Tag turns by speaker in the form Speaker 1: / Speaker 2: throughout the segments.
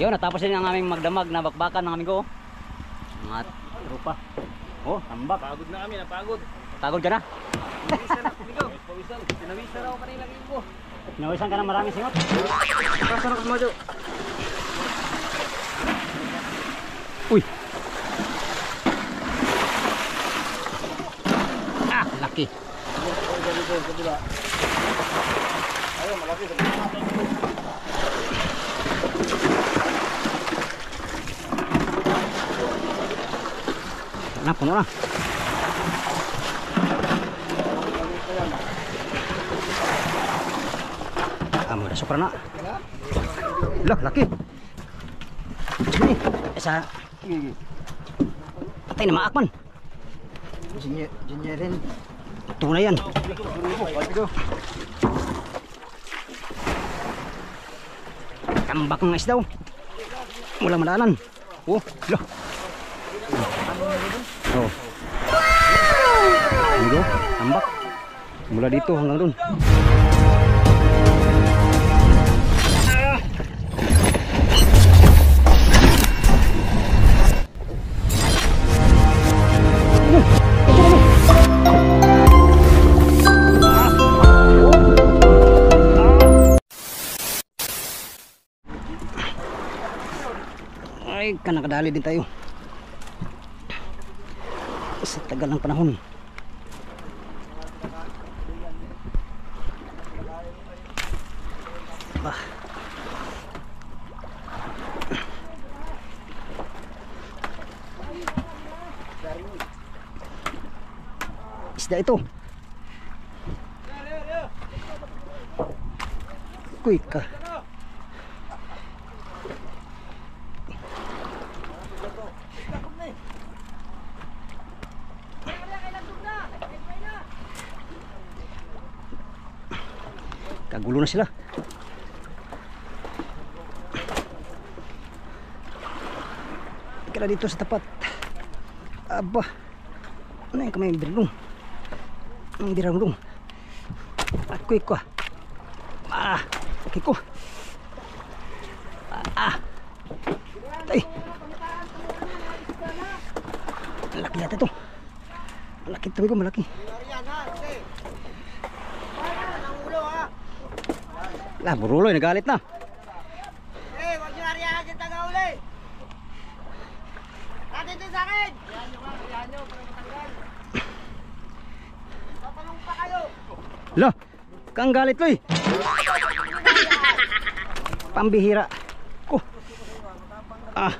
Speaker 1: Yun, natapos din ang aming magdamag na bakbakan ng aming ko. Mga trupa. Oh, tambak.
Speaker 2: Pagod na kami, napagod.
Speaker 1: Pagod ka na?
Speaker 2: Pinawisan ako, ikaw. Pinawisan ako kanina ko.
Speaker 1: Pinawisan ka na maraming singot.
Speaker 2: Pasok ako mo, Jo.
Speaker 1: Uy. Ah, laki.
Speaker 2: Ayun, malaki.
Speaker 1: Na, puno na. Amo dah sopra na. Lah, laki. Sini, isa. Patay na maakman.
Speaker 2: Junior rin.
Speaker 1: Ito na yan. Tambak ng isda. Wala madaanan. Oh, lah. Oh. Wow! Tambak. Mula dito hanggang doon. Ay, nakadali din tayo. Sa tagal ng panahon. Bah. Isda ito. Quick ka. Kagulo na sila. Kaya dito sa tapat. Aba. Ano yung kamay birlong? Ang dirang-long. Ako ko. Ah, okay ko. Ah. Ay. Malaki yata ito. Malaki ito ko, malaki. Lah, buruloy, nagalit na.
Speaker 3: Eh, wag nyo nariyahan yung taga-uli. Natin din sa akin. Riyahan nyo, para matanggal. Tatanong pa kayo.
Speaker 1: Lah, kang galit ko eh. Pambihira. Oh. Ah.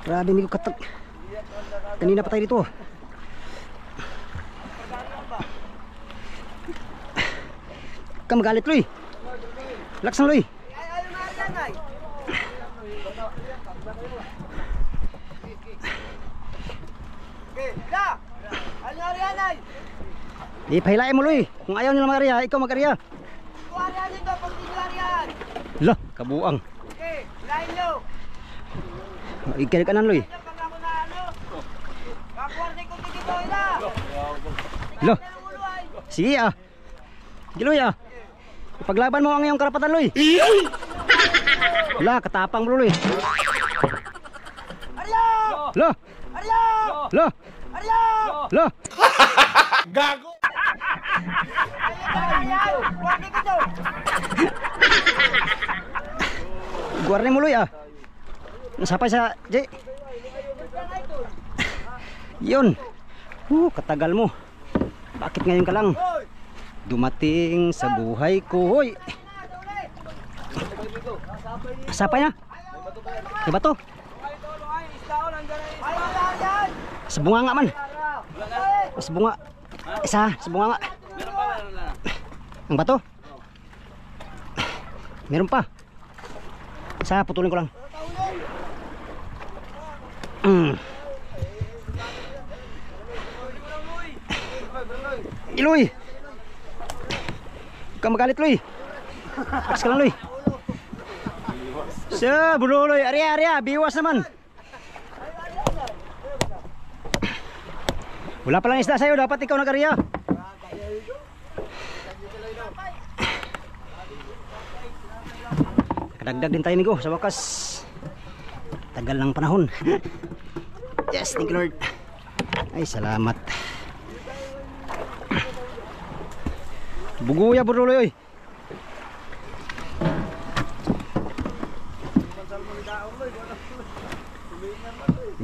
Speaker 1: Grabe, hindi ko katag. Kanina pa tayo dito. Ka magalit, Loy. Laksan, Loy.
Speaker 3: Ayaw na yan, ay. Okay, la. Ayaw na yan, ay.
Speaker 1: Di pahilain mo, Loy. Kung ayaw nila mag-ariya, ikaw mag-ariya.
Speaker 3: Kung ariyan dito, pag di nyo ariyan.
Speaker 1: Lah, kabuang.
Speaker 3: Okay, hilahin nyo.
Speaker 1: Ikinig ka na, Loy.
Speaker 3: Pag ako na ano. Kakuwarte ko dito, ila.
Speaker 1: Lah. Sige ah. Sige, Loy ah. Ipaglaban mo ang iyong karapatan, Loy. Lah, katapang bro, Loy.
Speaker 3: Aryo!
Speaker 1: Lah.
Speaker 3: Aryo!
Speaker 1: Lah.
Speaker 3: Aryo!
Speaker 1: Lah.
Speaker 2: Gago!
Speaker 3: Ayan! Kuwarte ko dito.
Speaker 1: Guarne mo, Loy ah. Nasapay sa J. Yun. Katagal mo. Bakit ngayon ka lang dumating sa buhay ko? Hoy. Sapay na. May bato. Sa bunga nga man. Sa bunga. Isa, sa bunga nga. Ang bato. Meron pa. Isa, putulin ko lang. Iloy. Huwag kang magalit, Loy. Akas ka lang, Loy. Sa bro, Loy. Arya, biwas naman. Wala palang isda sa'yo. Dapat ikaw nag-arya. Nakadagdag din tayo amigo sa wakas. Tagal ng panahon. Yes, thank you Lord. Ay, salamat. Buguya buruloy oy.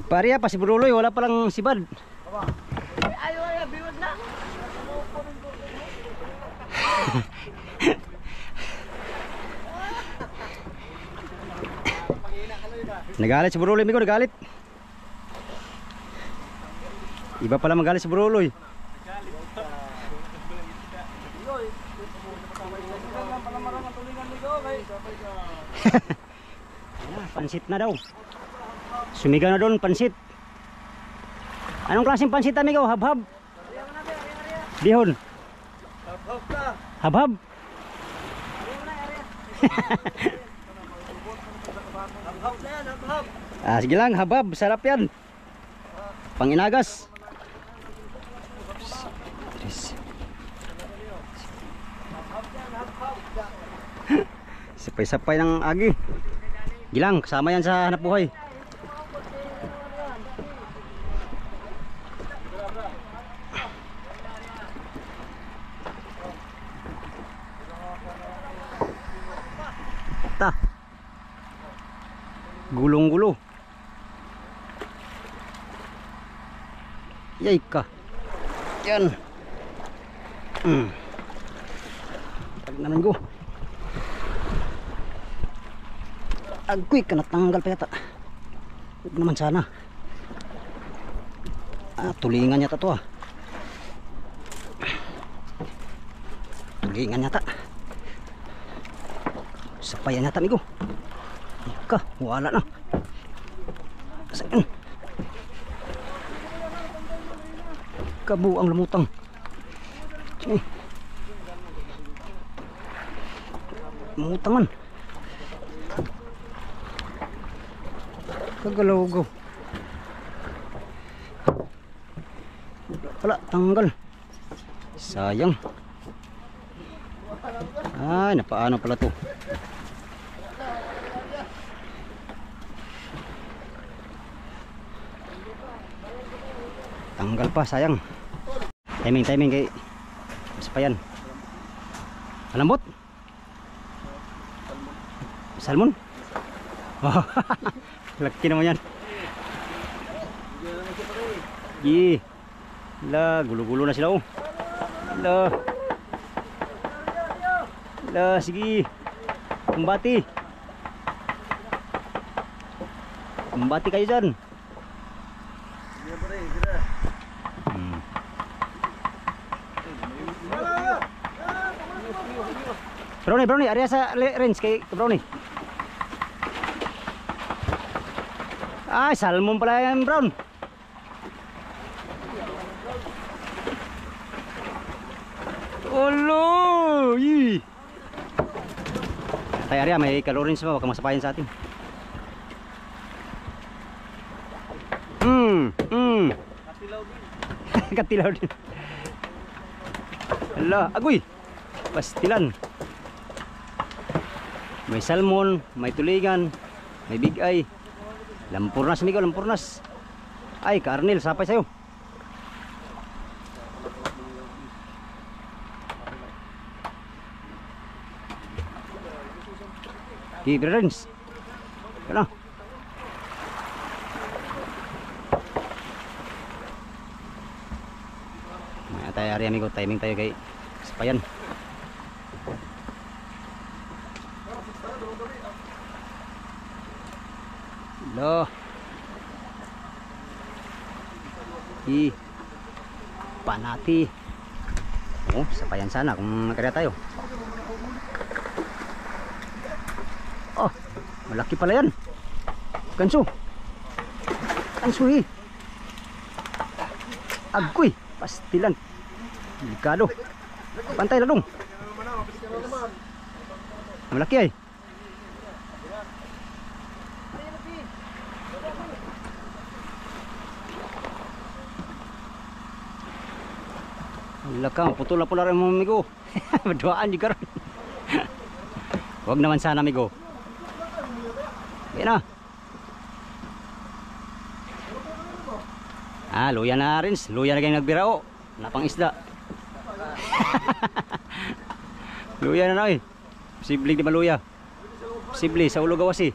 Speaker 1: Pariya pa si buruloy, wala pa lang sibad.
Speaker 3: Ay, biwag na.
Speaker 1: Nagalit si buruloy amigo, nagalit. Iba pala magalit si buruloy. Pansit na daw. Sumigaw na doon, pansit. Anong klaseng pansit amigo? Habhab? Bihon?
Speaker 3: Habhab na.
Speaker 1: Habhab?
Speaker 3: Habhab na yan, habhab.
Speaker 1: Ah, sige lang, habhab. Sarap yan. Panginagas. Sapay-sapay ng agi. Gilang, kasama yan sa hanap buhay. Ta. Gulong-gulo. Yay ka. Yan. Tag naman ko. Agkoy ka natanggal pa yata. Huwag naman sana. Tulingan yata to ah. Tulingan yata. Sapayan yata amigo. Ika, wala na. Saan? Kabu ang lumutang. Lumutangan. Kagalaw-gaw. Wala, tanggal. Sayang. Ay, napaano pala to. Tanggal pa, sayang. Timing kay sapayan. Malambot. Salmon. Oh. Laki naman yan. Gi. La, gulo-gulo na sila oh. La. La, sige. Kumbati. Kumbati kayo dyan. Brownie, area sa range kay Brownie. Ay, salmon pala yan, Brown. Olo! Yee! Tay area, may kalorins pa, wag kang masapayan sa atin.
Speaker 3: Katilaw din.
Speaker 1: Katilaw din. Hala, agoy! Pastilan. May salmon, may tulingan, may big eye. Lampurnas amigo, lampurnas. Ay, Karnil, sapay sa'yo. Okay, friends. Ano? May tayo ari amigo, timing tayo kay sapayan. Lo. Panati. Oh, sapayan sana kung nakarya tayo. Oh, malaki pala yan. Kanso. Kanso eh. Agkoy, pastilan. Delikado. Pantay lalong. Malaki ay. Laka, putol na pula rin mga amigo. Maduaan juga rin. Huwag naman sana amigo. Yan na. Luya na rin. Luya na kayong nagbirao. Napang isda. Luya na na eh. Posible di ba luya? Posible sa ulo gawas eh.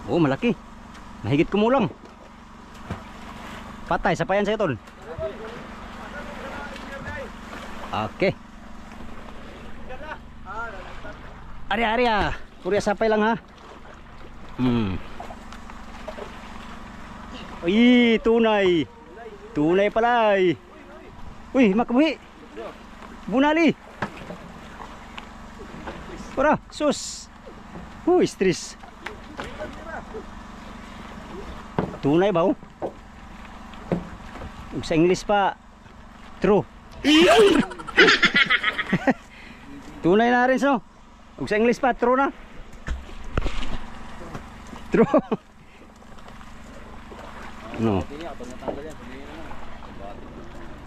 Speaker 1: Oh, malaki. Mahigit kumulang. Patay, sapayan sa'yo tol. Okay. Ari-ari. Puri sapay lang ha. Uy, tunay. Tunay pala. Uy, makabuhi. Bunali. Para, sus. Stress. Tunay ba oh? Sa English pa. True. Tunay na rin so. Sa English pa, true na. True. No.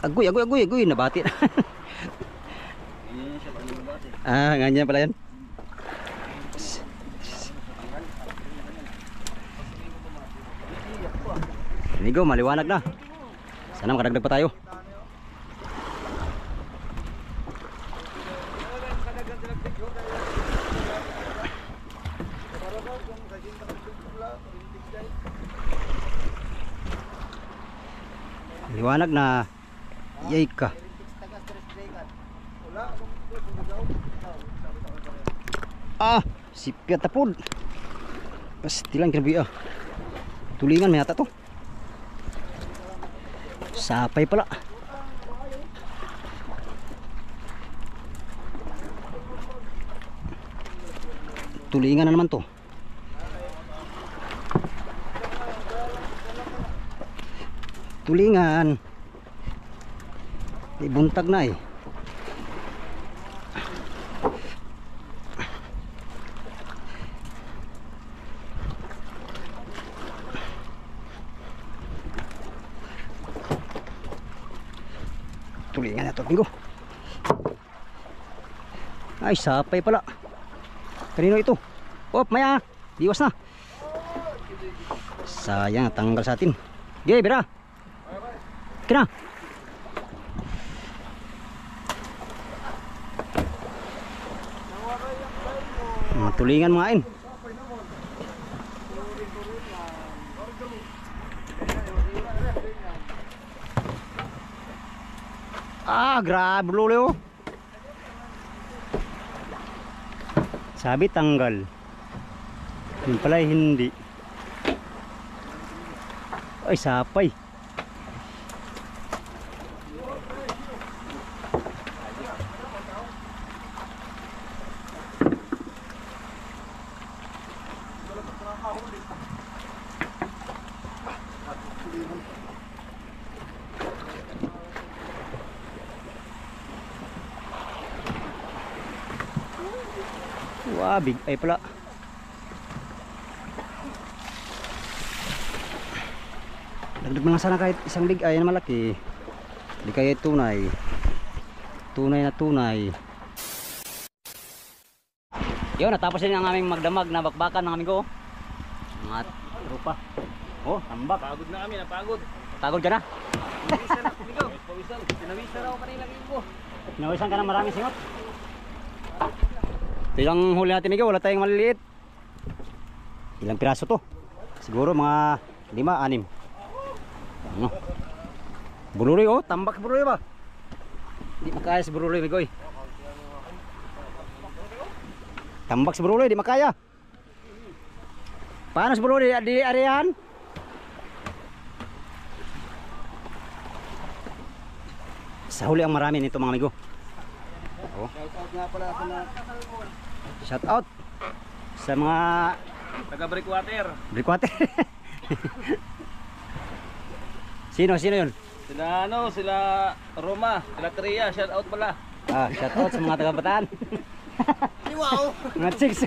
Speaker 1: Agoy, nabati na. Ganyan pala yan. Nigo, maliwanag na. Sana makadagdag pa tayo. Liwanag na. Yay ka. Sipyat tapod. Pastilan kinabi Tulingan may ata to. Sapay pala. Tulingan na naman to. Tulingan. Ibuntag na eh. Tulingan na to, Bingo. Ay, sapay pala. Kanino ito? Maya. Diwas na. Sayang, tanggal sa atin. Gaya, bira. Kena. Tulingan mga in. Grabe luli oh. Sabi tanggal. Yung pala hindi. Ay, sapay. Wah, big ay pala. Dagdag mo lang sana kahit isang big ay na malaki. Hindi kaya tunay. Tunay na tunay. Yun, natapos din ang aming magdamag na bakbakan ng aming ko. Mga trupa. Tambak.
Speaker 2: Pagod na kami, napagod.
Speaker 1: Pagod ka na?
Speaker 2: Pinawisan na, Migo. Pinawisan ako kanina ko.
Speaker 1: Pinawisan ka na maraming singot. Ito yung huli natin, Migo. Wala tayong maliliit. Ilang piraso to? Siguro mga 5, 6. Ano? Buruloy tambak buruloy ba? Di makaya si buruloy, Migo. Tambak si buruloy, di makaya. Paano si buruloy? Di arihan? Sa huli ang marami nito mga amigo.
Speaker 3: Shoutout nga pala
Speaker 1: Shout out sa mga
Speaker 2: Taga Breakwater.
Speaker 1: Breakwater. Sino yun?
Speaker 2: Sila Roma, sila Tria, shout out pala.
Speaker 1: Shout out sa mga taga-Bataan.
Speaker 3: Wow!
Speaker 1: Mga chicks.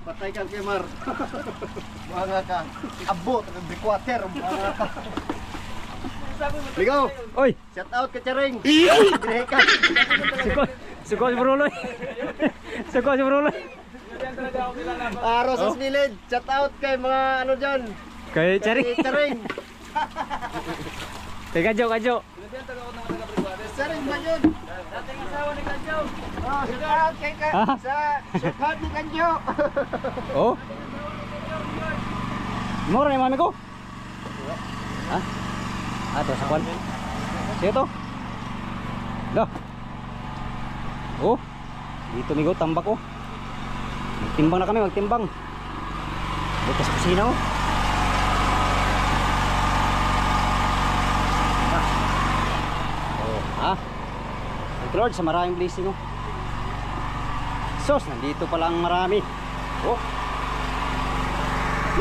Speaker 3: Patay kang Kemar. Mga ka. Abo, taga Breakwater. Mga ka. Ligaw!
Speaker 1: Suko si Bruloy.
Speaker 3: Rosas Village, shout out kay mga ano dyan.
Speaker 1: Kay Charing.
Speaker 3: Charing.
Speaker 1: Kay Kadyo.
Speaker 3: Charing ba yun?
Speaker 2: Dating asawa ni Kanjo.
Speaker 3: Oh, shout out kay sa shout ni Kanjo.
Speaker 1: Oh. Mura yung mami ko. Ha? Ato sa kwan. Sige to. Dah. Oh. Dito migo tambak oh. Magtimbang na kami, magtimbang. Dito sa kusina oh. Ah. Thank you Lord sa maraming blessing oh. Sos, nandito pa lang marami. Oh.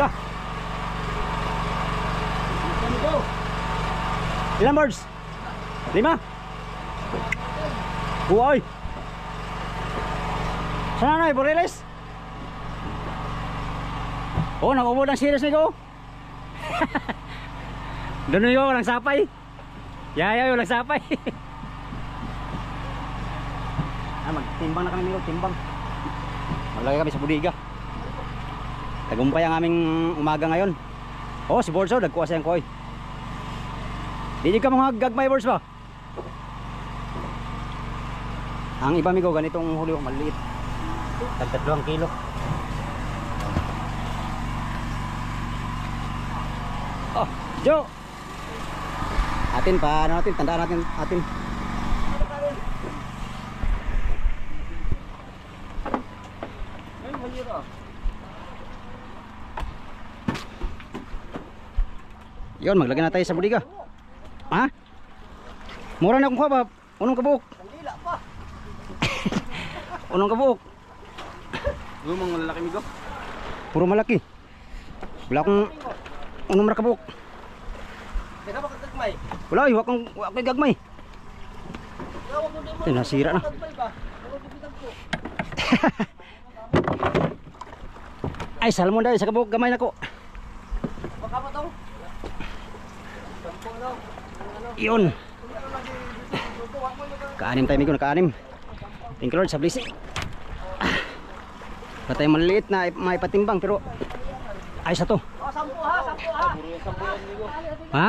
Speaker 1: Lah. Ilan birds? 5? Uy. Sana na, Boreles? Oh, nakubo ng serious ni ko. Doon yung walang sapay. Yaya, walang sapay. Magtimbang na kami nito, timbang. Maglagay kami sa budiga. Tagumpay ang aming umaga ngayon. Oh, si Borso, nagkuha siyang koy. Di ka mga gagmay Borso ba? Ang iba migo, ganitong huli ko, maliit. Tag 3 kilo. Oh, Jo. Atin pa, ano natin, tandaan natin atin. Yon, maglagay na tayo sa budiga. Ha? Mura na akong kuha ba? Unong kabuok?
Speaker 3: Kandila pa.
Speaker 1: Unong kabuok?
Speaker 2: Lumang malalaki migo.
Speaker 1: Puro malaki. Wala akong unong marakabuok.
Speaker 3: Kaya ba kagmay?
Speaker 1: Wala ay, wakang gagmay. Ito, nasira na. Ay, salmon dahil sa kabuok, gamay na ko.
Speaker 3: Baka ba to?
Speaker 1: Yun. Kaanim tayo migo, nakaanim. Thank you Lord sa blessing. Wala tayong maliliit na maipatimbang pero ayos na to.
Speaker 3: Oh, 10 ha, 10 ha.
Speaker 1: Ha?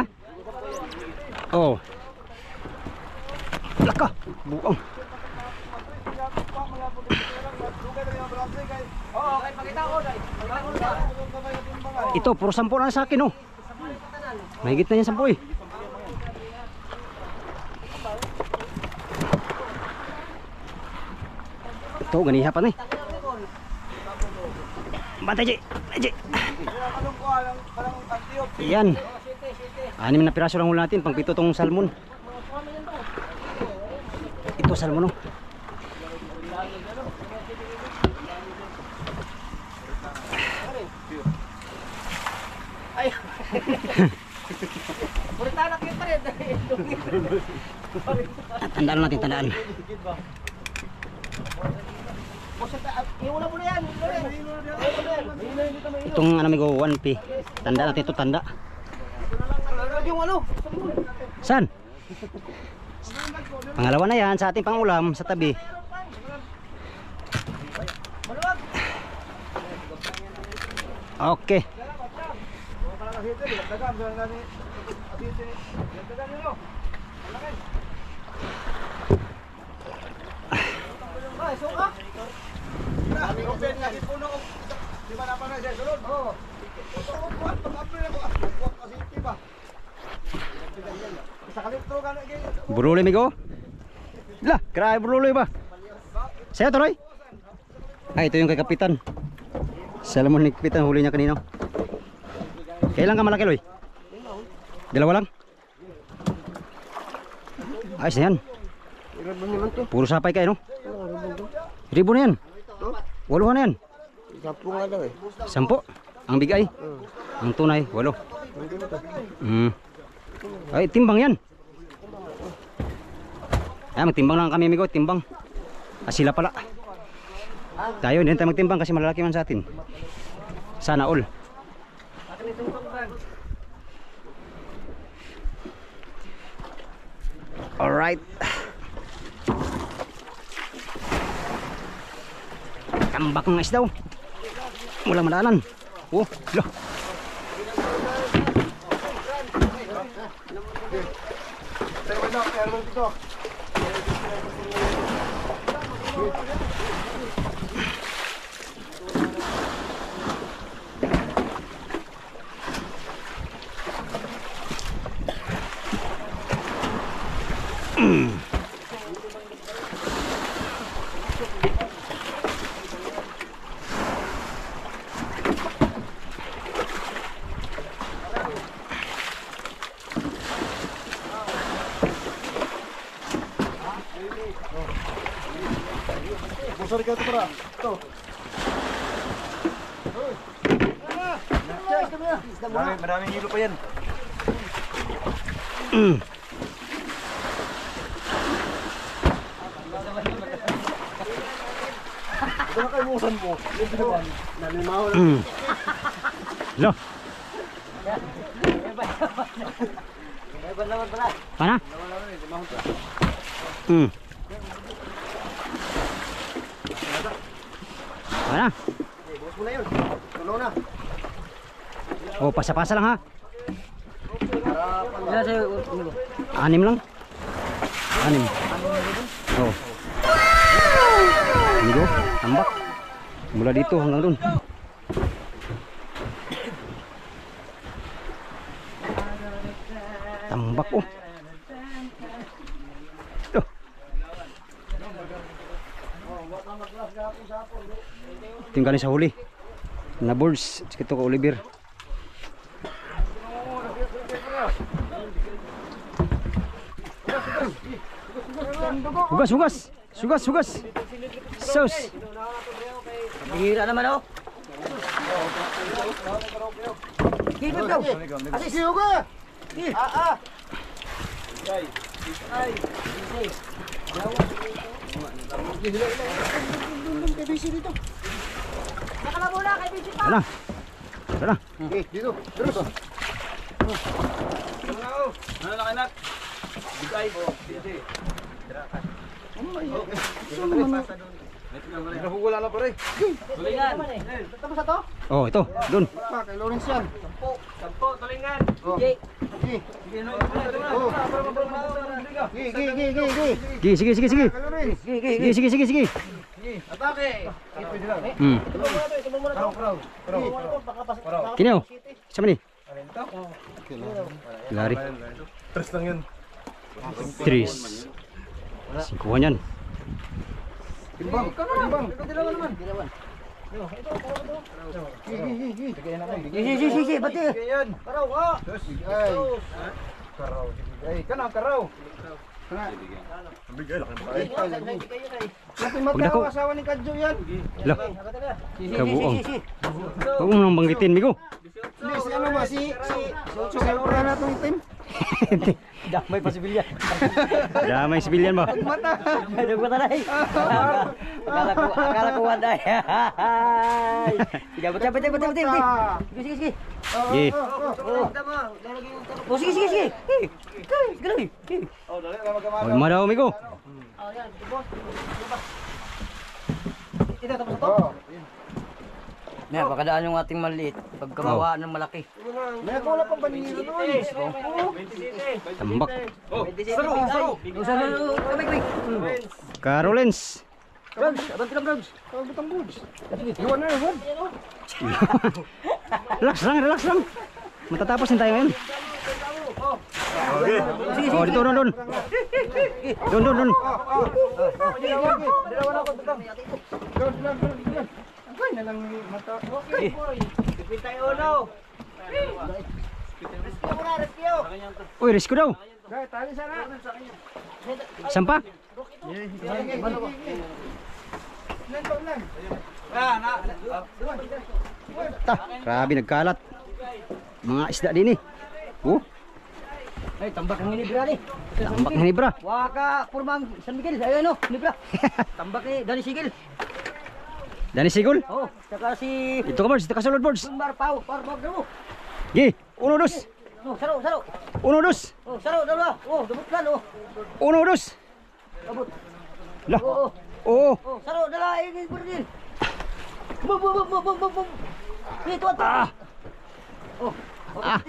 Speaker 1: Oh. Laka, buong.
Speaker 3: Oo, kay pakita ko dai.
Speaker 1: Ito, puro 10 na sa akin oh. Mahigit na yan 10 eh. Ito, ganiha pa na eh. Bantay, Jay. Jay. Yan. 6 na piraso lang hula natin. Pang 7 tong salmon. Ito salmon oh.
Speaker 3: Ay. Puritanak yun pa rin.
Speaker 1: Tandaan natin, tandaan.
Speaker 3: Iwala mo na yan.
Speaker 1: Itong ano may go 1P. Tanda natin ito, tanda.
Speaker 3: Yung ano?
Speaker 1: Saan? Pangalawa na yan sa ating pangulam sa tabi. Okay.
Speaker 3: Ay, suka. Dami ko pwede nga puno. Di ba napan na siya sulod? Oo. Pag-apre na ko. Pag kasi tiba. Sa kalipto ka na.
Speaker 1: Buruloy migo. Lah, grabe buruloy ba? Saya tuloy. Ay, ito yung kay kapitan. Salmon ni kapitan, huli niya kanina. Kailan ka malaki, Loy? 2 lang? Ayos na yan. Puro sapay kayo, no? Ribo na yan. 8 na yan.
Speaker 3: 10 nga daw eh.
Speaker 1: 10. Ang bigay. Ang tunay, 8. Ay, timbang yan. Ay, magtimbang lang kami, amigo. Timbang. Sila pala. Tayo, hindi tayo magtimbang kasi malalaki man sa atin. Sana all. Alright. Tambak ng isda oh. Walang madaanan. Oh, lo.
Speaker 3: Tayo na, kaya naman dito. Sorry ka ito para. Ito. Maraming hilo pa yan. Ito na kayo musan mo. Nalimaw na.
Speaker 1: Lo.
Speaker 2: Lawan pala.
Speaker 1: Pana? Pana?
Speaker 3: Bukas mo na yun. Tunaw na.
Speaker 1: Oh, pasa-pasa lang ha.
Speaker 2: Ilan sa'yo?
Speaker 1: 6 lang. 6. Oh. Amigo, tambak. Mula dito hanggang doon. Tambak oh. Ito. Ito yung galing sa huli. Na birds. Ito ko Oliver. Hugas, hugas. Sugas, sugas. Sauce.
Speaker 2: Bihira naman oh. Higit daw.
Speaker 3: Asis, siyo ka!
Speaker 2: Nakalabula kay Bici pa.
Speaker 1: Sana. Sana.
Speaker 3: Dito. Terus.
Speaker 2: Ano na kanak? Bigay po.
Speaker 3: Wala na pare.
Speaker 2: Tulingan.
Speaker 3: Tapos na to?
Speaker 1: Oh, ito. Doon.
Speaker 3: Pa, kay Lawrence yan.
Speaker 2: Sampo, tulingan.
Speaker 3: Oh.
Speaker 2: Sige.
Speaker 3: Gi.
Speaker 2: Sige, no, ito na.
Speaker 3: Gi.
Speaker 1: Sige, sige, sige.
Speaker 3: Kay Lawrence.
Speaker 1: Sige, sige, sige, sige.
Speaker 2: Atake.
Speaker 1: Kini oh. Sama ni. Lari.
Speaker 3: Tres lang yun.
Speaker 1: Tris. Singkuhan yan.
Speaker 3: Timbang. Timbang.
Speaker 2: Sige, bati.
Speaker 3: Karaw ka. Ay. Karaw. Ay, kanang karaw. Bigay lang ba? Lapin mata
Speaker 1: Pagdako.
Speaker 3: ang asawa ni Kadjo yan.
Speaker 1: Lo. Kabuong. Huwag mo nang banggitin, Migo.
Speaker 3: Hindi, si ano ba? Si Sopra na itong itim.
Speaker 2: Damay pa si Bilyan.
Speaker 1: Damay sibilyan mo.
Speaker 3: Mata.
Speaker 2: Nagmata na eh. Akala ko wanda eh. Sige, bati. Sige, sige.
Speaker 1: Sige.
Speaker 2: Oh, sige, sige. Galing.
Speaker 1: Huwag mo daw, Migo.
Speaker 2: Ito, tapos na to. May pakadaan yung ating maliit. Pagkamawaan ng malaki.
Speaker 3: May wala pang baniro doon.
Speaker 1: Tambak.
Speaker 2: Saro. Kamay.
Speaker 1: Carolens.
Speaker 2: Drugs, abanti lang drugs.
Speaker 3: Butang goods. Iwan na yun.
Speaker 1: Relax lang. Matatapos din tayo ngayon. Oh, dito, doon. Doon.
Speaker 3: Dalawa na ako. Doon. Ay, nalang mata. Okay, boy.
Speaker 2: Ipin tayo ulo.
Speaker 1: Uy, rescue daw.
Speaker 3: Guys, tali sana.
Speaker 1: Sampa.
Speaker 3: Nandun lang.
Speaker 1: Ta, grabe nagkalat. Mga isda din eh. Oh,
Speaker 2: Ay, tambak ng Hinibra ni.
Speaker 1: tambak ng Hinibra.
Speaker 2: Waka, Purmang San Miguel. Ayun o, Hinibra. Tambak ni Dani Sigil.
Speaker 1: Dani Sigol.
Speaker 2: Oh, saka si
Speaker 1: Ito ka, Bords. Ito ka sulod, Bords.
Speaker 2: Mar Pau, mo.
Speaker 1: Gi, 1, 2.
Speaker 2: Oh, saro.
Speaker 1: 1, 2.
Speaker 2: Oh, saro, dalawa. Oh, dubutlan oh.
Speaker 1: 1, 2.
Speaker 2: Abot.
Speaker 1: Lah.
Speaker 2: Oh.
Speaker 1: Oo.
Speaker 2: Oh, saro, dalawa. Ay, burdin. Dito ata. Oh.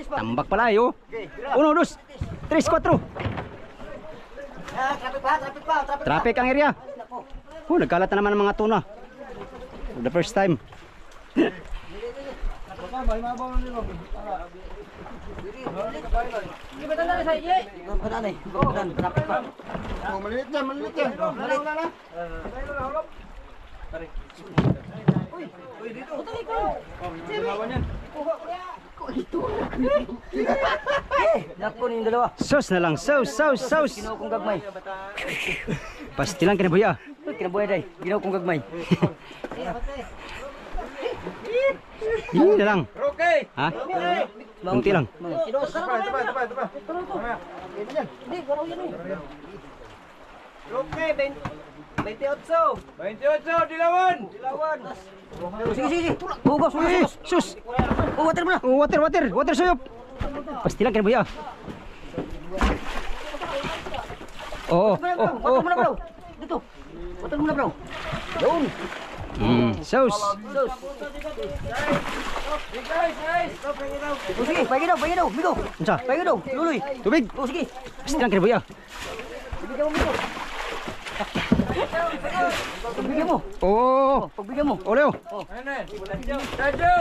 Speaker 1: Tambak pala eh, oh. 1, 2, 3, 4.
Speaker 2: Traffic pa.
Speaker 1: Traffic ang area. Oh, nagkalat na naman ang mga tuna. For the first time.
Speaker 3: Maliit yan.
Speaker 2: Nako ni dalawa.
Speaker 1: Sauce na lang, sauce.
Speaker 2: Ginaw kong gagmay.
Speaker 1: Pastilan kinabuhi ah.
Speaker 2: Kinabuhay day. Ginaw kong gagmay.
Speaker 1: Yun na lang.
Speaker 3: Okay.
Speaker 1: Ha? Kunti lang.
Speaker 3: Okay, 28, dilawan.
Speaker 2: Sige. Hugas.
Speaker 1: Sus.
Speaker 2: Oh, water mo na.
Speaker 1: Oh, water suyop. Pastilan kinabuhi ah. Oh.
Speaker 2: Water mo na, bro. Dito. Water mo na, bro. Doon.
Speaker 1: Sauce.
Speaker 2: Oh, sige, pagi daw. Bigo.
Speaker 1: Unsa?
Speaker 2: Pagi daw. Luloy.
Speaker 1: Tubig.
Speaker 2: Oh, sige.
Speaker 1: Pastilan kinabuhi ah.
Speaker 2: Bigyan mo, Bigo. Pagbigyan mo.
Speaker 1: Oh.
Speaker 2: Pagbigyan mo.
Speaker 1: Oleo.
Speaker 3: Dadyo.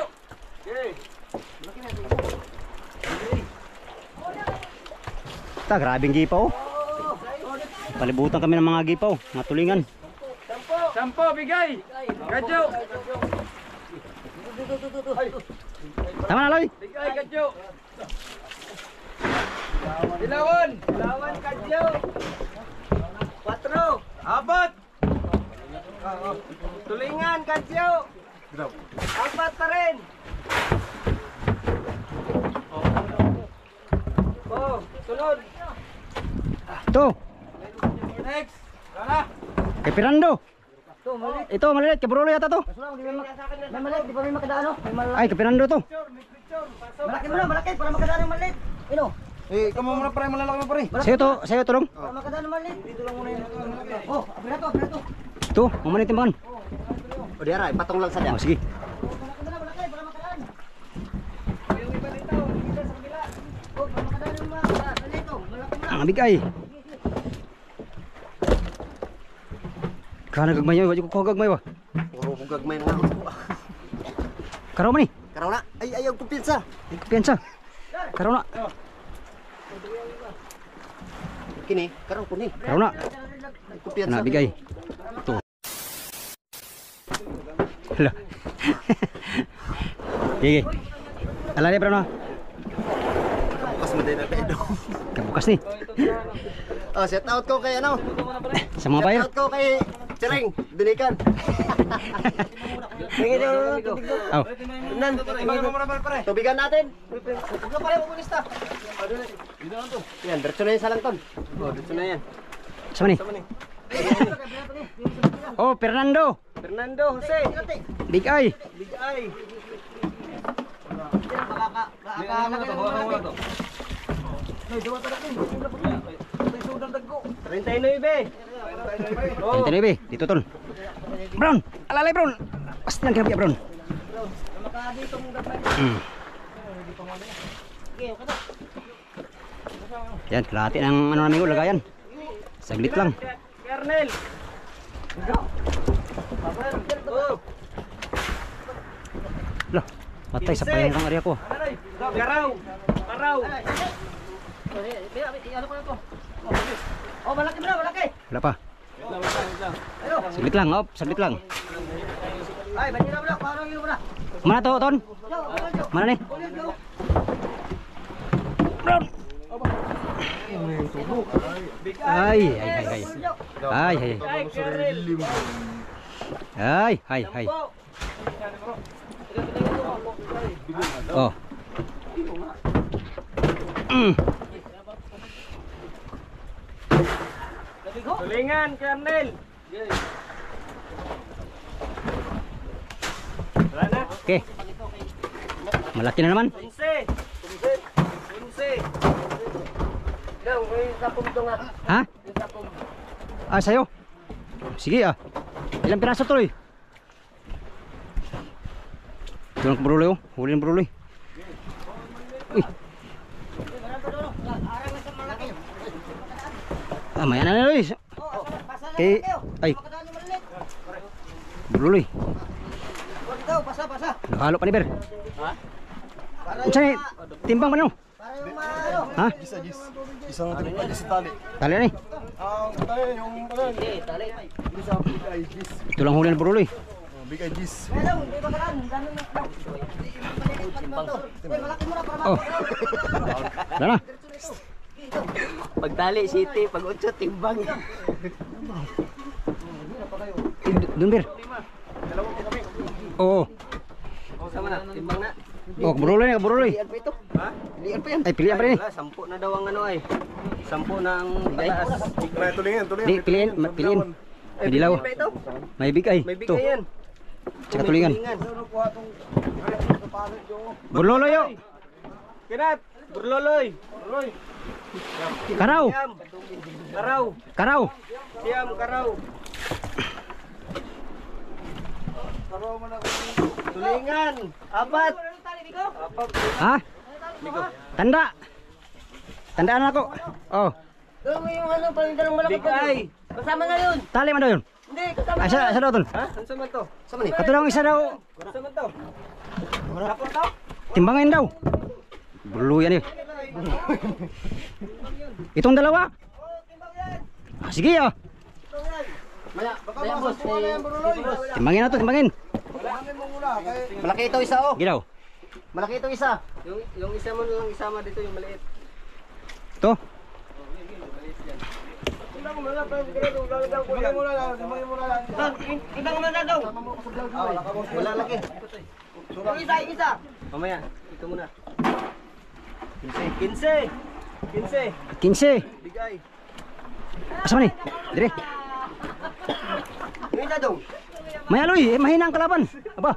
Speaker 1: Ta, grabing gipaw. Palibutan kami ng mga gipaw, mga tulingan.
Speaker 3: 10 bigay. Kadyo.
Speaker 1: Tama na, Loy.
Speaker 3: Bigay kadyo. Dilawan kadyo. 4. Apat. Tulingan kadyo. 4 pa rin. Oh, sunod.
Speaker 1: Ito,
Speaker 3: Next. Tara.
Speaker 1: kay Fernando.
Speaker 2: Ito, maliit.
Speaker 1: Ito, maliit, kay Brulo yata to.
Speaker 2: May maliit, di pa may makadaan, no? May malaki.
Speaker 1: Ay, kay Fernando to.
Speaker 2: Malaki mo na, malaki. Para makadaan yung maliit. Ino?
Speaker 3: Eh, kamu muna pare, malalaki mo pare.
Speaker 1: Sa'yo to, Long.
Speaker 2: Para makadaan yung maliit. Dito lang muna yung oh, abira to.
Speaker 1: Ito, mamani timbangan.
Speaker 2: O, di aray, patong lang sa
Speaker 1: Oh, sige.
Speaker 2: Malaki na, malaki. Para makadaan. Yung iba dito, dito sa kabila. Oh, para makadaan yung maliit. Malaki mo na.
Speaker 1: Ang bigay. Kana gagmay yun, wajib ko gagmay wa.
Speaker 2: Puro kong gagmay na ako.
Speaker 1: Karaw man ni.
Speaker 2: Karaw na. Ay, ayaw kumpiyansa.
Speaker 1: Ay, kumpiyansa. Karaw na.
Speaker 2: Kini, karaw ko ni.
Speaker 1: Karaw na.
Speaker 2: Ay, kumpiyansa.
Speaker 1: Na bigay. Ito. Hala. Gigi. Ala ni bro na.
Speaker 2: Bukas mo din na tayo.
Speaker 1: Kabukas ni.
Speaker 2: Oh, set out ko kay ano?
Speaker 1: Sa mga bayan.
Speaker 2: Set out ko kay Tsering, Dunikan. Tingin yung tubig ko.
Speaker 1: Oh.
Speaker 2: Nan, tubigan natin.
Speaker 3: Huwag na pare, pumunista.
Speaker 2: Yan, diretso na yung salangton. Oh, diretso na yan.
Speaker 1: Sa ni. Oh, Fernando.
Speaker 3: Fernando, Jose.
Speaker 1: Big Eye.
Speaker 3: Bigay.
Speaker 1: Tinebe, dito tol. Brown, alalay Brown. Pasti lang kinabuhi Brown. Yan, kalahati ng ano namin ko, lagayan. Saglit lang.
Speaker 3: Kernel.
Speaker 1: Lah, patay sa paling ng area ko.
Speaker 3: Garaw. Paraw.
Speaker 2: Oh, malaki bro, malaki.
Speaker 1: Wala pa. Saglit lang, op, saglit lang.
Speaker 2: Ay, ba't yun na bro? Paano yun bro?
Speaker 1: Mana to, Ton? Mana nih? Brown. Ay. Oh.
Speaker 3: Tulingan, Kernel.
Speaker 1: Oke. Malaki na naman.
Speaker 3: Unse.
Speaker 2: Daw, may sapong ito nga.
Speaker 1: Ha? Ah, sa'yo? Sige ah. Ilang piraso to eh? Ito lang kaburuloy oh. Huli ng buruloy. Uy. Ah, may ano na Luis. Okay. Ay. Buruloy. Halo pa ni Ber.
Speaker 2: Ha?
Speaker 1: Unsay timbang man no?
Speaker 2: Para yung ano?
Speaker 1: Ha?
Speaker 3: Isang timpal sa tali.
Speaker 1: Tali ni.
Speaker 3: Ang tali yung ano?
Speaker 2: Tali.
Speaker 3: Isa big eye gis.
Speaker 1: Ito lang huli ng buruloy.
Speaker 3: Big eye gis.
Speaker 2: Hello, hindi ba karan? Ganun na. Malaki mo na para
Speaker 1: Oh. Dala na.
Speaker 2: Pagtali city, pag 8 timbang.
Speaker 1: Doon Ber. Oo.
Speaker 2: Sama na, timbang na.
Speaker 1: Oh, buruloy na, buruloy.
Speaker 2: Pilihan pa ito. Ha? Pilihan pa yan.
Speaker 1: Ay, pilihan pa rin eh.
Speaker 2: Wala, 10 na daw ang ano ay. 10 na ang pataas.
Speaker 3: May tulingan.
Speaker 1: Di, piliin, piliin. May dilaw.
Speaker 2: Pilihan pa ito.
Speaker 1: May big eye.
Speaker 2: May
Speaker 1: Ito.
Speaker 2: bigay yan.
Speaker 1: Tsaka tulingan.
Speaker 2: Oh.
Speaker 1: Buruloy yo.
Speaker 2: Kinat, burloloy.
Speaker 1: Karaw.
Speaker 2: Siyam. Karaw.
Speaker 1: Karaw.
Speaker 2: Siyam, karaw. Tulingan. Apat.
Speaker 1: Ha? Tanda. Tandaan ako. Oh.
Speaker 2: Doon mo yung ano, palindan ng malaki. Bigay. Kasama na yun.
Speaker 1: Tali man daw yun.
Speaker 2: Hindi, kasama
Speaker 1: Asa, asa daw tol?
Speaker 2: Ha? Ano man to? Sama ni.
Speaker 1: Kato daw ang isa daw.
Speaker 2: Sama to. Kapon to?
Speaker 1: Timbangin daw. Buruloyan eh. Itong dalawa. Ah, sige ah.
Speaker 2: Maya, maya boss.
Speaker 1: Timbangin na to, timbangin.
Speaker 2: Malaki ito isa oh.
Speaker 1: Sige daw.
Speaker 2: Malaki ito isa. Yung isa mo lang isama dito yung maliit.
Speaker 1: To.
Speaker 2: Tingnan mo na lang, tingnan mo na lang. Tingnan mo na daw. Wala laki. Yung isa, yung isa. Mamaya, ito muna. 15.
Speaker 1: 15.
Speaker 2: Bigay.
Speaker 1: Asa man eh? Dire.
Speaker 2: Yung isa daw.
Speaker 1: May aloy, eh, mahina ang kalaban. Aba.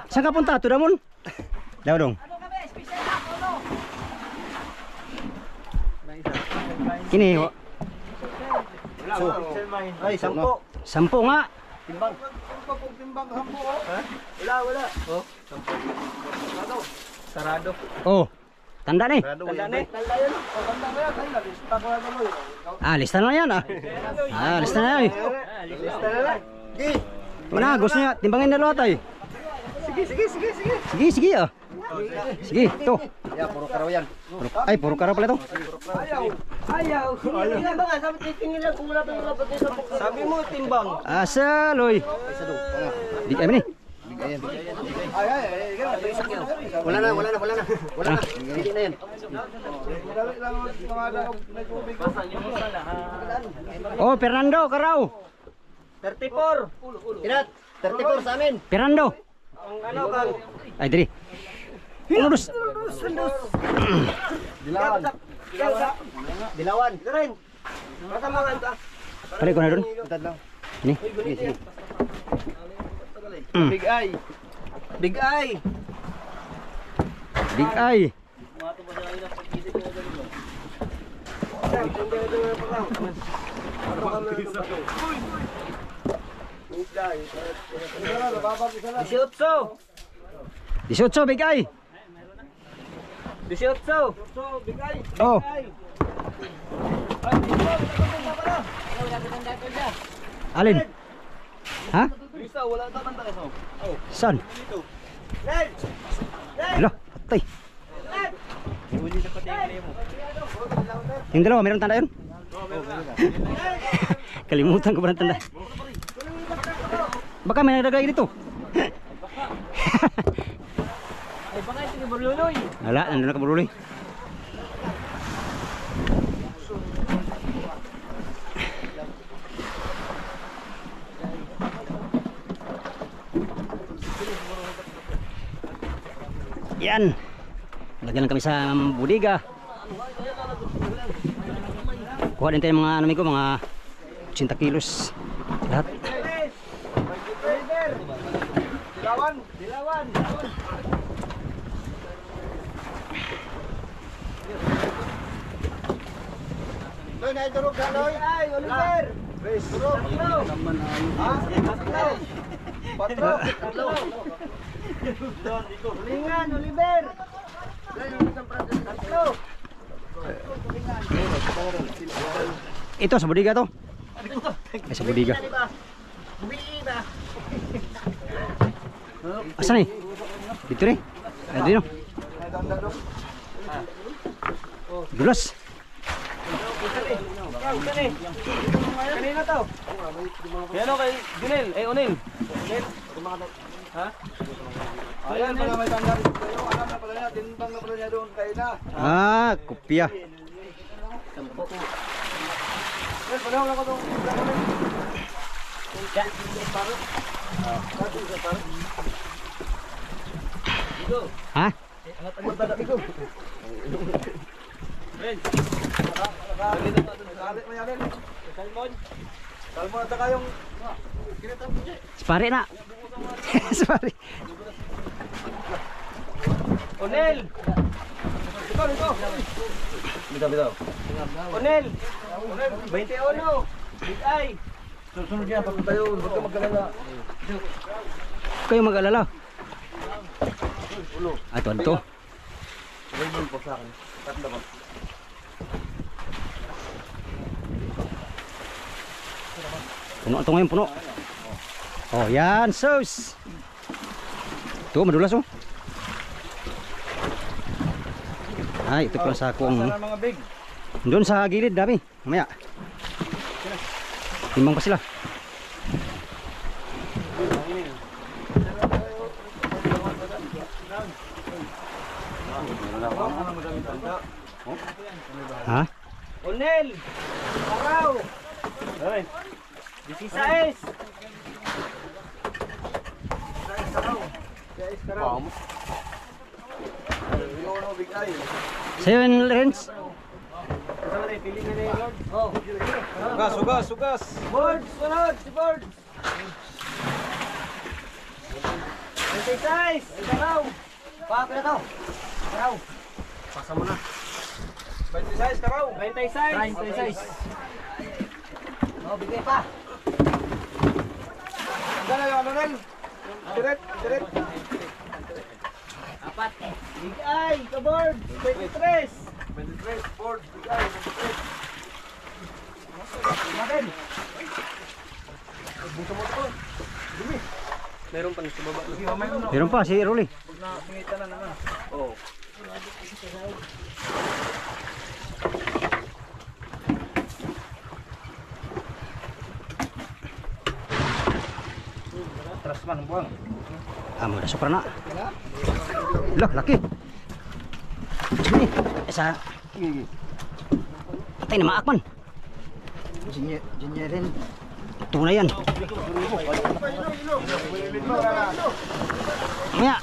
Speaker 1: Saan ka punta? Tudamon? Daw dong. Kini, wa-
Speaker 2: Ay, 10.
Speaker 1: 10 nga.
Speaker 2: Timbang. Wala. Oh, 10. Sarado.
Speaker 1: Oh. Tanda ni.
Speaker 2: Tanda na. Tanda yun.
Speaker 1: Ah, lista na yan ah. Ah, lista na yan.
Speaker 2: Lista na lang. Sige.
Speaker 1: Mana, gusto niya timbangin na lahat ay.
Speaker 2: Sige.
Speaker 1: Sige, sige ah. Sige, to.
Speaker 2: Ya, puro karaw yan.
Speaker 1: Ay, puro karaw pala to.
Speaker 2: Ayaw. Tingnan ba nga, sabi titingin lang kung wala pa yung rapat niya sa pagkakas. Sabi mo, timbang.
Speaker 1: Asa, loy. Di kami ni.
Speaker 2: Wala na. Hindi na yan.
Speaker 1: Oh, Fernando, karaw.
Speaker 2: 34. Inat, 34 sa amin.
Speaker 1: Fernando.
Speaker 2: Ang ano kang
Speaker 1: Ay, diri. Ulus.
Speaker 2: Dilawan. Rin. Matamangan ka.
Speaker 1: Pare ko na doon. Ini.
Speaker 2: Big eye. Big eye.
Speaker 1: Big eye.
Speaker 2: Disiotso.
Speaker 1: 18, big eye.
Speaker 2: 18. Big eye.
Speaker 1: Oh. Alin? Ha?
Speaker 2: Isa, wala ka man tayo.
Speaker 1: Saan? Hala, patay. Yung dalawa, meron tanda yun? Kalimutan ko ba ng tanda? Baka may nagdagay dito.
Speaker 2: Ay, baka ito ni Burluloy.
Speaker 1: Wala, nandun na kaburuloy. Yan. Lagyan lang kami sa budiga. Kuha din tayo mga ano ko, mga 80 kilos. Lahat.
Speaker 2: Dilawan. Loy, naidurog ka, Loy. Ay, Oliver. Durog. Ha? Lingan, Oliver. Tatlo.
Speaker 1: Ito sa budiga to. Ay, sa budiga. Asan eh? Dito rin. Ay, dito. Dulas.
Speaker 2: Kanina to. Yan o kay Junel. Onel. Ha?
Speaker 3: Ayan pala may tanda rin kayo. Alam na pala niya, tinutang na pala niya doon kayo na.
Speaker 1: Ah, kopya.
Speaker 3: Yes, panahon ako doon.
Speaker 1: Ha?
Speaker 3: Nakalik mo yan rin. Salmon at saka yung...
Speaker 1: Spare na. Spare.
Speaker 2: Onel.
Speaker 3: Bitaw.
Speaker 2: Onel. 21. Big Eye.
Speaker 3: Susunod yan, pag tayo, huwag ka magkalala.
Speaker 1: Kayo mag-alala. Ah, ito.
Speaker 3: Gawin po sa akin. Tatlo ba?
Speaker 1: Puno ito ngayon, puno. Oh, yan, sauce. Ito, madulas oh. Ay, ito pala sa akong.
Speaker 3: Sana mga big.
Speaker 1: Doon sa gilid, dami. Mamaya. Timbang pa sila. Ha?
Speaker 2: Onel. Araw. 16.
Speaker 1: Seven Renz.
Speaker 3: Sugas.
Speaker 2: Birds, sunod, si Birds. 26. Araw. Papi na to. Araw. Pasa mo na.
Speaker 3: 26 karaw.
Speaker 2: 26. Oh, bigay pa.
Speaker 3: Gana yung ano rin? Direct.
Speaker 2: Apat. Big Eye, ka Birds. 23.
Speaker 3: 23, Ford, bigay, 23.
Speaker 2: Makin.
Speaker 3: Buto mo ito. Dumi.
Speaker 2: Meron pa sa baba.
Speaker 3: Sige, mamay mo na.
Speaker 1: Meron pa si Rolly.
Speaker 3: Huwag na singita na naman. Oo. Trasman ang buwang.
Speaker 1: Ah, mo supra na. Lah, laki. Ini isa. Patay na maakman.
Speaker 3: Jinye rin.
Speaker 1: Tunay yan. Maya.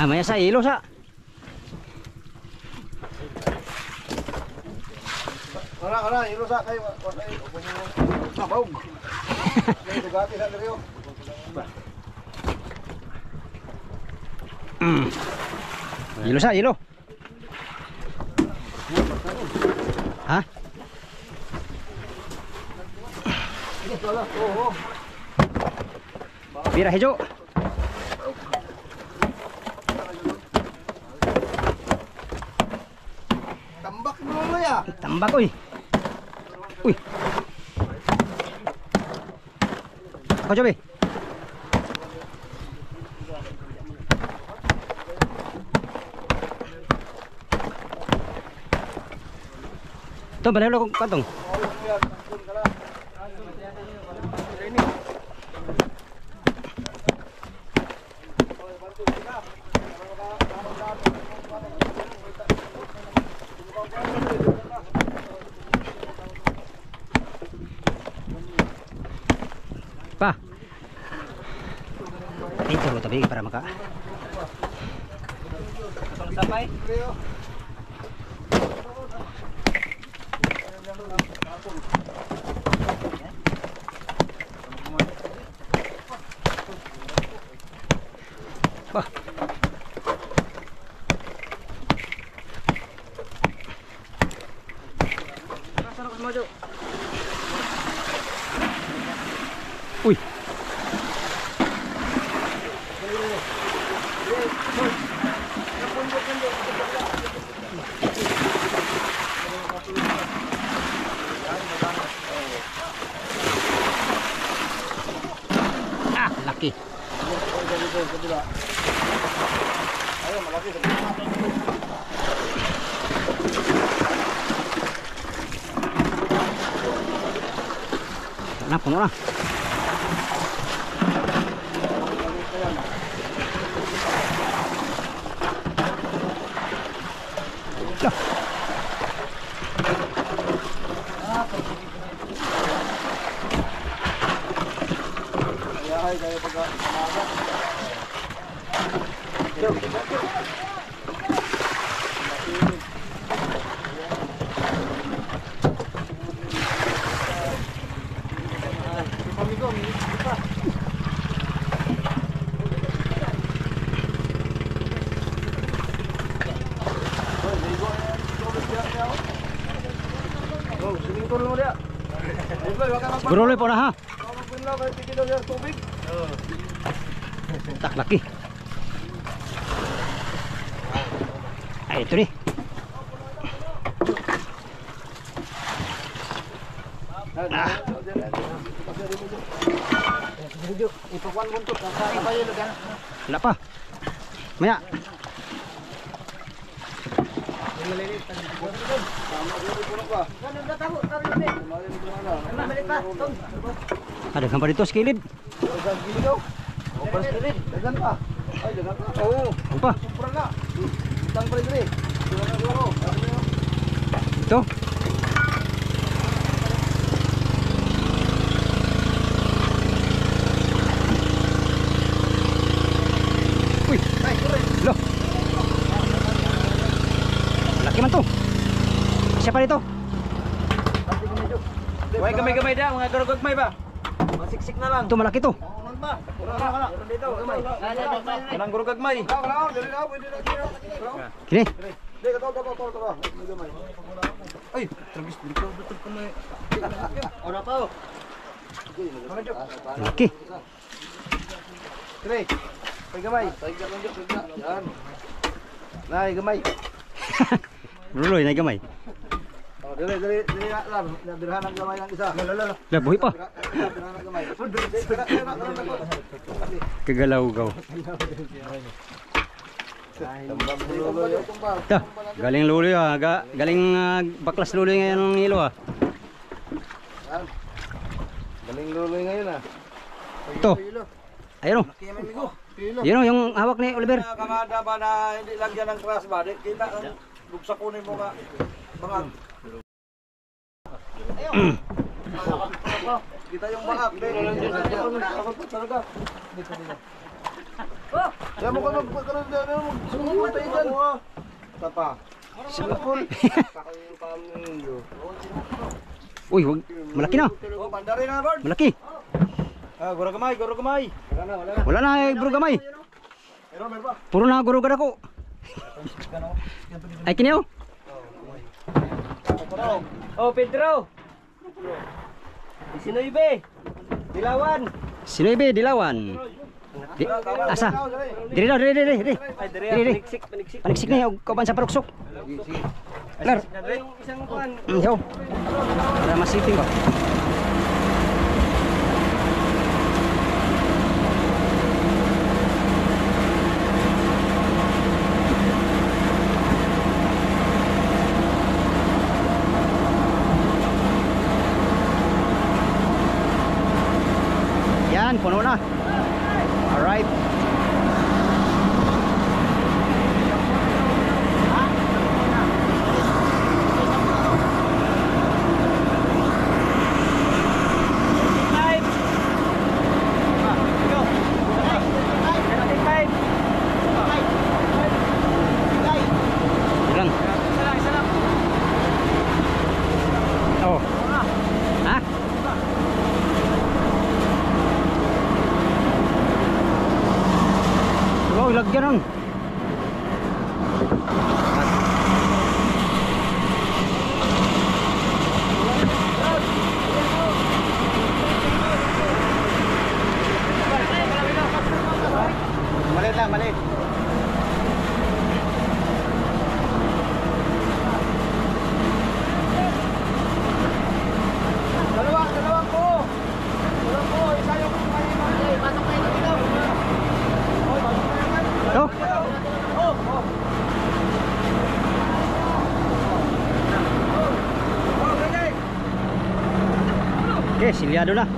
Speaker 1: Ah, maya sa ilo sa.
Speaker 3: Kara, irusa kayo. Mabawag. May dugati na rin yun.
Speaker 1: Ilo sa ilo. Ha? Pira hijau.
Speaker 3: Tambak mo mo ya.
Speaker 1: Tambak uy. Uy. Ako coba. Tuh balik lo kantong. Pa. Ito lo tabi para maka.
Speaker 2: Sabay.
Speaker 1: Wah.
Speaker 2: Sarap mo, Jo.
Speaker 1: Uy. Ah, laki.
Speaker 3: Ayun, malaki.
Speaker 1: Na, puno na. Lah.
Speaker 3: Ayahay kayo pagka umaga. Oh, swimming pool mo dia.
Speaker 1: Siguro ulit po na ha.
Speaker 3: Magpinlaw kayo tigil daw yung tubig.
Speaker 1: Tak, laki. Ay, ito nih. Ah.
Speaker 3: Ipakuan buntot. Ang pa yun, kan?
Speaker 1: Wala pa. Maya. Ada gambar dito skilid.
Speaker 3: Dagan pa. Ay, dagan pa. Oo.
Speaker 1: Apa?
Speaker 3: Supra na. Utang pa rin rin.
Speaker 1: Ito. Uy, lo. Laki man to. Siapa dito?
Speaker 2: Huwag gamay-gamay da, mga garugagmay ba? Masiksik na lang.
Speaker 1: Ito malaki to.
Speaker 2: Dito, gamay. Walang garugagmay.
Speaker 1: Kini.
Speaker 3: Ay, tragis dito. Betul ka may. Ora pa.
Speaker 1: Laki.
Speaker 3: Tre. Pay gamay. Yan. Nay, gamay.
Speaker 1: Luloy na gamay.
Speaker 3: Oh, dili lang. Dirhan ang gamay ng isa. Lala.
Speaker 1: Lah buhi pa.
Speaker 3: Dirhan ang gamay.
Speaker 1: Kagalaw-gaw. Ito, galing luloy ah. Galing baklas luloy ngayon ng ilo ah.
Speaker 3: Galing luloy ngayon ah.
Speaker 1: Ito. Ayun oh. Yun oh, yung hawak ni Oliver.
Speaker 3: Kangada ba na hindi lagyan ng crash ba? Kita ang buksa kunin mo ka. Bangag. Kita yung bangag. Talaga. Kaya mo ka magpagkaroon dyan. Sumulong tayo dyan. Tapa. Sumulong.
Speaker 1: Uy, malaki na.
Speaker 3: Oh, bandari na, Bard.
Speaker 1: Malaki.
Speaker 2: Ah, guro gamay.
Speaker 1: Wala na eh, bro gamay.
Speaker 3: Meron ba?
Speaker 1: Puro na guro gada ko. Ay kini oh.
Speaker 2: Oh, Pedro. Sinoybe. Dilawan.
Speaker 1: Sinoybe dilawan. Asa? Diri daw, diri.
Speaker 2: Ay, diri
Speaker 1: Diri.
Speaker 2: paniksik.
Speaker 1: Paniksik na yung kaban sa paruksok. Lar.
Speaker 2: Yung isang kuan.
Speaker 1: Yo. Para masiping ba? Yan, puno na. Alright. Ilan? Oh. Ha? Wow, lagyan nun. Okay, silyado na.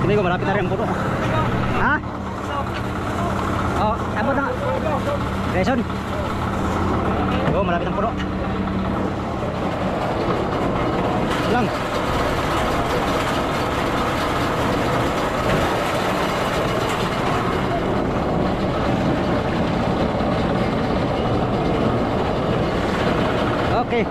Speaker 1: Tingnan ko, malapit na rin ang puno. Ha? Oh, abot na. Reson. Oh, malapit ang puno. Lang. Okay.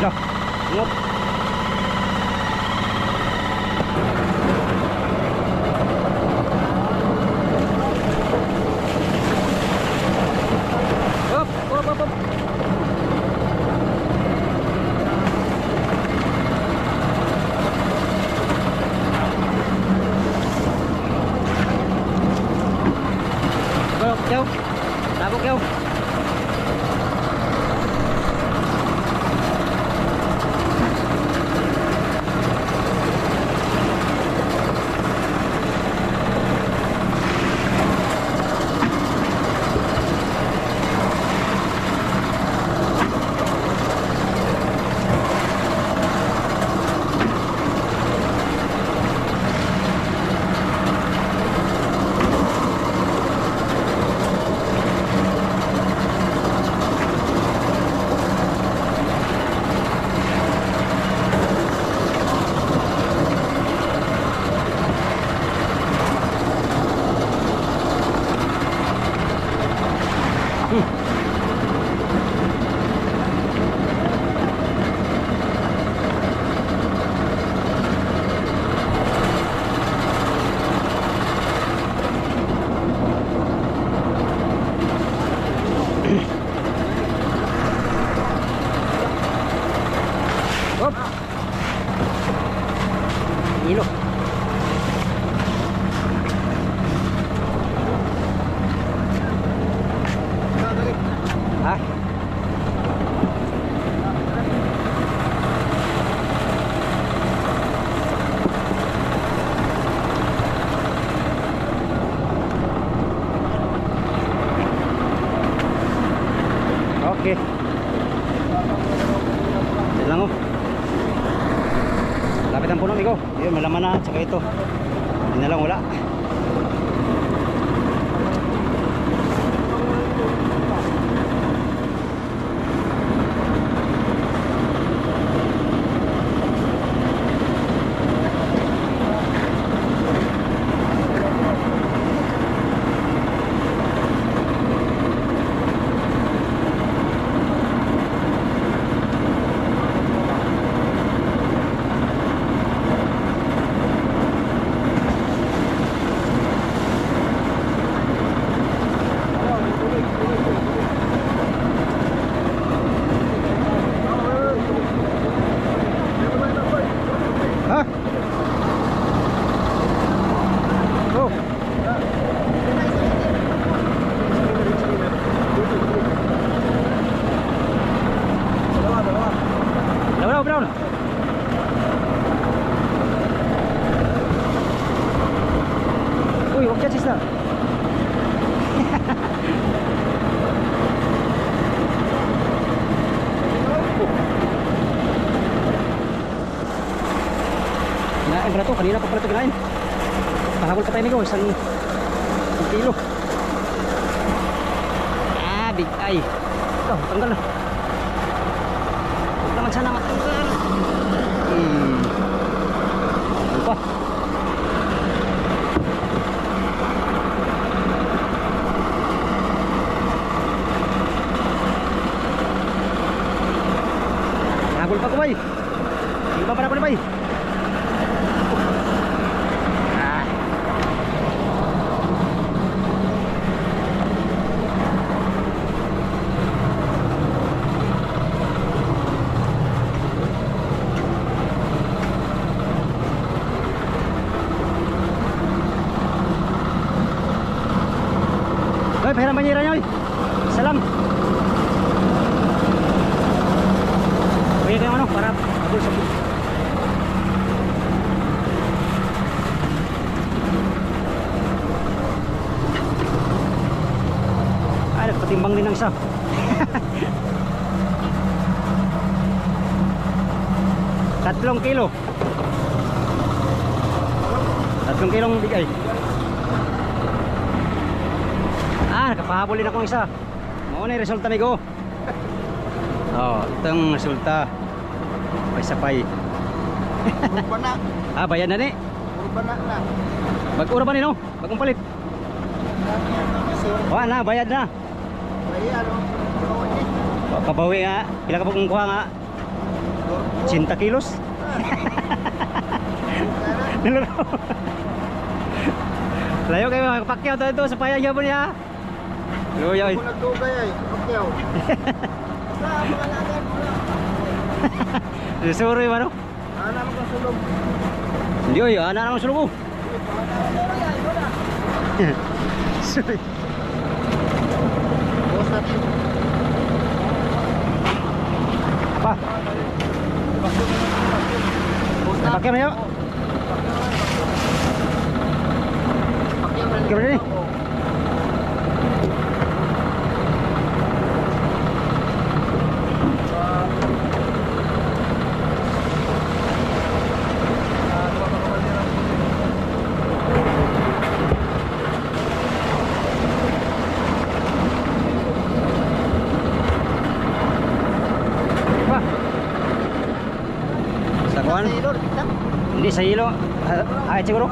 Speaker 1: Loh, ngop. Hop, hop, hop, hop. Go, go. Tabok, go. Hop. Ilo. Ah. Okay. Lang oh. Lapit ang puno, amigo. Yun, malaman na. Tsaka ito. Hindi na lang wala. Ha? Oh. Dalawa, dalawa. Uy, wag chat sisa. Kinain pala to, kanina pa pala ito kinain. Pahabol pa tayo amigo, isang kilo. Ah, big eye. Ito, tanggal na. Huwag naman sana matanggal. Ano pa? Pahabol pa ko bay. Hindi pa para ko na bay. Hoy, pahiram banyera nyo. Salam. Pwede kayong ano, para abol sa buhay. Ay, nagpatimbang din ng isa. 3 kilo. 3 kilong bigay. Nakapahabol din akong isa. Muna yung resulta amigo. Ito yung resulta. Pay-sapay.
Speaker 3: Urban na.
Speaker 1: Bayan na ni.
Speaker 3: Urban na.
Speaker 1: Bag-ura ba ni no? Bagong palit. Na, bayad na.
Speaker 3: Ay, ano?
Speaker 1: Kabawi nga. Pila ka pong kuha nga? 80 kilos. Nilaro. Layo kayo pakyaw to sa payag yapon niya. Luya oy.
Speaker 3: Kung nagdugay ay, pakyaw. Sa mga nagan mo.
Speaker 1: Suri man no?
Speaker 3: Ana mo ka sulog.
Speaker 1: Hindi oy, ana nang sulog. Suri.
Speaker 3: Bosat.
Speaker 1: Pa. Pakyaw na yo. Pakyaw na ni. Sakuan? Hindi sa hilo. Ay siguro.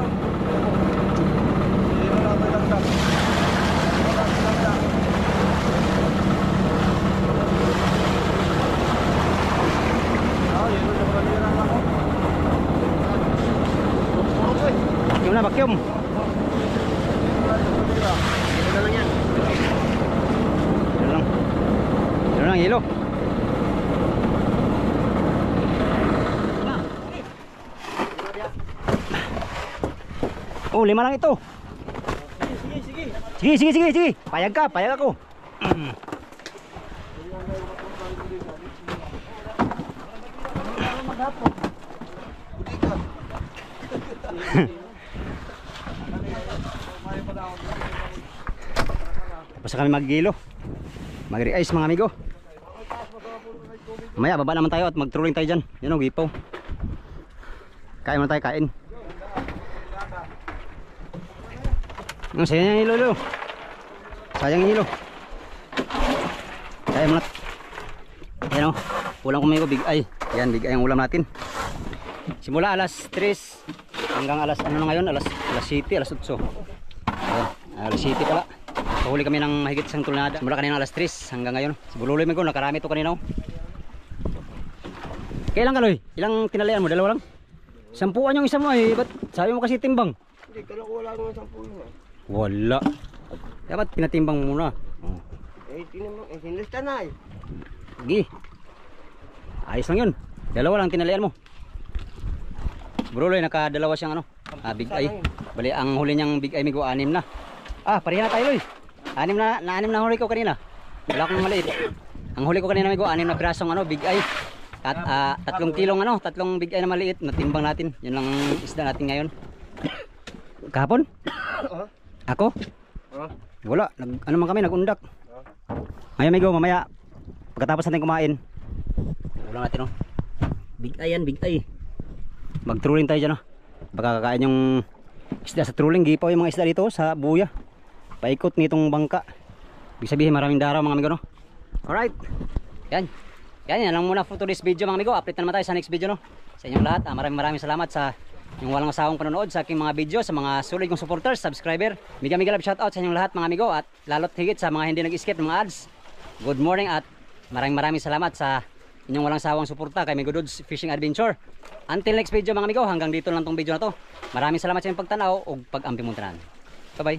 Speaker 1: Vacuum na, vacuum. Ano lang hilo. Oh, 5 lang ito. Sige. Payag ka, payag ako. Basta kami mag-gilo. Mag-re-ice mga amigo. Maya, baba naman tayo at mag-trolling tayo dyan. Yan o, gipaw. Kain muna tayo, kain. Sayang yung hilo, Lolo. Sayang yung hilo. Kaya muna. Ayan o, ulam ko may big eye. Yan, big eye ang ulam natin. Simula alas 3 hanggang alas ano na ngayon, alas 7, alas 8. Ayan, alas 7 pala. Pahuli kami ng mahigit isang tulnada. Simula kanina alas 3 hanggang ngayon. Sibululoy mo ko, nakarami ito kanina o. Kailan ka, Loy? Ilang tinalian mo? Dalawa lang? 10 yung isa mo eh. Ba't sabi mo kasi timbang?
Speaker 3: Hindi, kala ko wala naman 10
Speaker 1: Wala. Dapat pinatimbang mo muna.
Speaker 3: tinimbang, sinlista na eh.
Speaker 1: Sige. Ayos lang yun. Dalawa lang tinalian mo. Bro, Loy, nakadalawa siyang ano. Big eye. Bali, ang huli niyang big eye migo, 6 na. Pareha na tayo, Loy. 6 na huli ko kanina. Wala akong maliit. Ang huli ko kanina migo, 6 na pirasong ano, big eye. At 3 kilong ano, 3 big eye na maliit. Natimbang natin. Yun lang isda natin ngayon. Kahapon? Ako? Wala. Ano man kami, nag-undak. Ngayon migo, mamaya pagkatapos natin kumain, ulang natin, no? Big eye yan, big eye. Mag-trolling tayo dyan, no? Baka kakain yung isda sa trolling. Gipaw yung mga isda dito sa buya. Paikot nitong bangka. Ibig sabihin maraming daraw mga amigo, no? Alright. Yan lang muna for today's video mga amigo. Update na naman tayo sa next video, no? Sa inyong lahat, maraming salamat sa yung walang masawang panonood sa aking mga video, sa mga sulit kong supporters, subscriber. Mega love shoutout sa inyong lahat mga amigo, at lalot higit sa mga hindi nag-skip ng mga ads. Good morning at maraming salamat sa inyong walang sawang suporta kay Migo Dudes Fishing Adventure. Until next video mga amigo, hanggang dito lang tong video na to. Maraming salamat sa inyong pagtanaw o pag-ampi mong tanan. Bye bye.